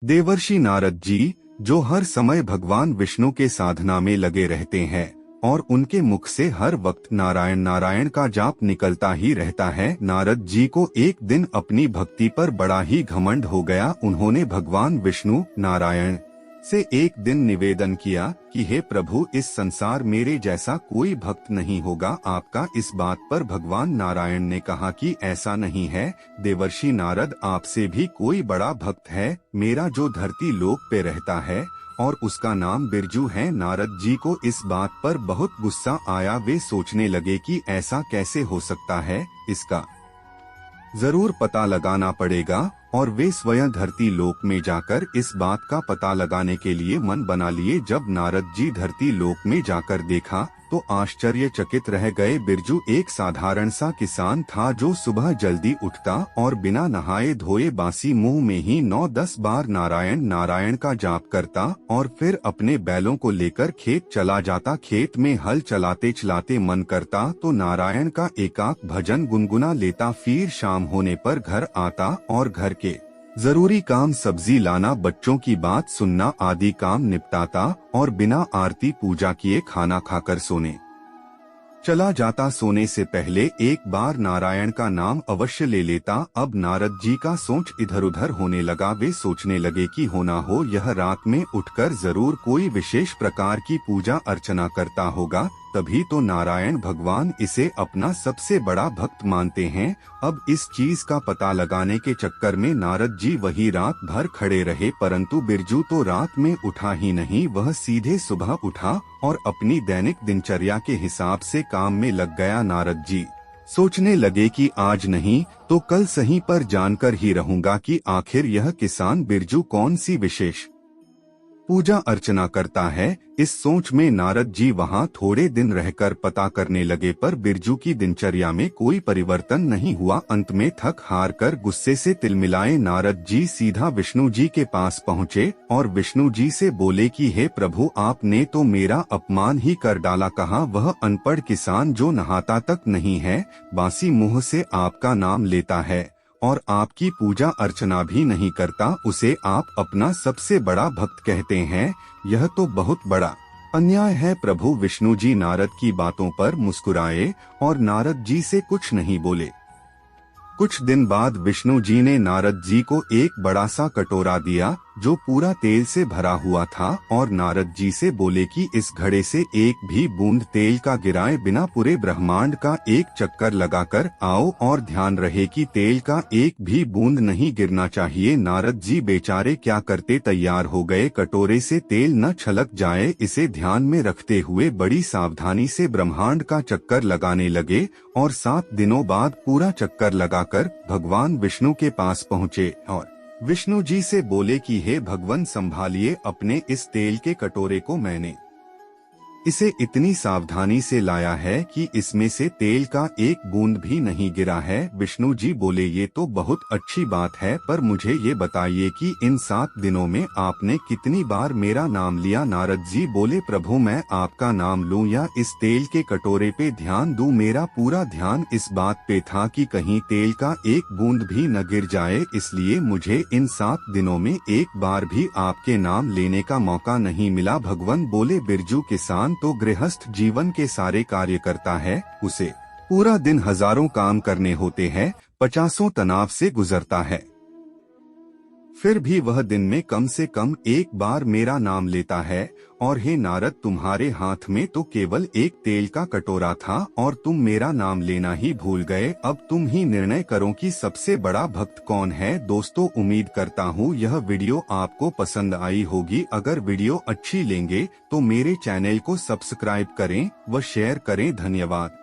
देवर्षि नारद जी, जो हर समय भगवान विष्णु के साधना में लगे रहते हैं और उनके मुख से हर वक्त नारायण नारायण का जाप निकलता ही रहता है, नारद जी को एक दिन अपनी भक्ति पर बड़ा ही घमंड हो गया। उन्होंने भगवान विष्णु नारायण से एक दिन निवेदन किया कि हे प्रभु, इस संसार मेरे जैसा कोई भक्त नहीं होगा आपका। इस बात पर भगवान नारायण ने कहा कि ऐसा नहीं है देवर्षि नारद, आपसे भी कोई बड़ा भक्त है मेरा जो धरती लोक पे रहता है और उसका नाम बिरजू है। नारद जी को इस बात पर बहुत गुस्सा आया। वे सोचने लगे कि ऐसा कैसे हो सकता है, इसका जरूर पता लगाना पड़ेगा और वे स्वयं धरती लोक में जाकर इस बात का पता लगाने के लिए मन बना लिए। जब नारद जी धरती लोक में जाकर देखा तो आश्चर्यचकित रह गए। बिरजू एक साधारण सा किसान था जो सुबह जल्दी उठता और बिना नहाए धोए बासी मुंह में ही 9-10 बार नारायण नारायण का जाप करता और फिर अपने बैलों को लेकर खेत चला जाता। खेत में हल चलाते चलाते मन करता तो नारायण का एकाक भजन गुनगुना लेता। फिर शाम होने पर घर आता और घर के जरूरी काम, सब्जी लाना, बच्चों की बात सुनना आदि काम निपटाता और बिना आरती पूजा किए खाना खाकर सोने चला जाता। सोने से पहले एक बार नारायण का नाम अवश्य ले लेता। अब नारद जी का सोच इधर उधर होने लगा। वे सोचने लगे कि होना हो यह रात में उठकर जरूर कोई विशेष प्रकार की पूजा अर्चना करता होगा, तभी तो नारायण भगवान इसे अपना सबसे बड़ा भक्त मानते हैं। अब इस चीज का पता लगाने के चक्कर में नारद जी वही रात भर खड़े रहे, परंतु बिरजू तो रात में उठा ही नहीं। वह सीधे सुबह उठा और अपनी दैनिक दिनचर्या के हिसाब से काम में लग गया। नारद जी सोचने लगे कि आज नहीं तो कल सही पर जानकर ही रहूंगा कि आखिर यह किसान बिरजू कौन सी विशेष पूजा अर्चना करता है। इस सोच में नारद जी वहां थोड़े दिन रहकर पता करने लगे, पर बिरजू की दिनचर्या में कोई परिवर्तन नहीं हुआ। अंत में थक हार कर गुस्से से तिलमिलाए नारद जी सीधा विष्णु जी के पास पहुँचे और विष्णु जी से बोले कि हे प्रभु, आपने तो मेरा अपमान ही कर डाला। कहा वह अनपढ़ किसान जो नहाता तक नहीं है, बासी मुंह से आपका नाम लेता है और आपकी पूजा अर्चना भी नहीं करता, उसे आप अपना सबसे बड़ा भक्त कहते हैं। यह तो बहुत बड़ा अन्याय है। प्रभु विष्णु जी नारद की बातों पर मुस्कुराए और नारद जी से कुछ नहीं बोले। कुछ दिन बाद विष्णु जी ने नारद जी को एक बड़ा सा कटोरा दिया जो पूरा तेल से भरा हुआ था और नारद जी से बोले कि इस घड़े से एक भी बूंद तेल का गिराए बिना पूरे ब्रह्मांड का एक चक्कर लगाकर आओ और ध्यान रहे कि तेल का एक भी बूंद नहीं गिरना चाहिए। नारद जी बेचारे क्या करते तैयार हो गए। कटोरे से तेल न छलक जाए इसे ध्यान में रखते हुए बड़ी सावधानी से ब्रह्मांड का चक्कर लगाने लगे और 7 दिनों बाद पूरा चक्कर लगाकर भगवान विष्णु के पास पहुँचे और विष्णु जी से बोले कि हे भगवान, संभालिए अपने इस तेल के कटोरे को, मैंने इसे इतनी सावधानी से लाया है कि इसमें से तेल का एक बूंद भी नहीं गिरा है। विष्णु जी बोले ये तो बहुत अच्छी बात है, पर मुझे ये बताइए कि इन 7 दिनों में आपने कितनी बार मेरा नाम लिया। नारद जी बोले प्रभु, मैं आपका नाम लूं या इस तेल के कटोरे पे ध्यान दूं, मेरा पूरा ध्यान इस बात पे था कि कहीं तेल का एक बूंद भी न गिर जाए, इसलिए मुझे इन 7 दिनों में एक बार भी आपके नाम लेने का मौका नहीं मिला। भगवान बोले बिरजू किसान तो गृहस्थ जीवन के सारे कार्य करता है, उसे पूरा दिन हजारों काम करने होते हैं, 50 तनाव से गुजरता है, फिर भी वह दिन में कम से कम एक बार मेरा नाम लेता है। और हे नारद, तुम्हारे हाथ में तो केवल एक तेल का कटोरा था और तुम मेरा नाम लेना ही भूल गए। अब तुम ही निर्णय करो कि सबसे बड़ा भक्त कौन है। दोस्तों, उम्मीद करता हूँ यह वीडियो आपको पसंद आई होगी। अगर वीडियो अच्छी लेंगे तो मेरे चैनल को सब्सक्राइब करें व शेयर करें। धन्यवाद।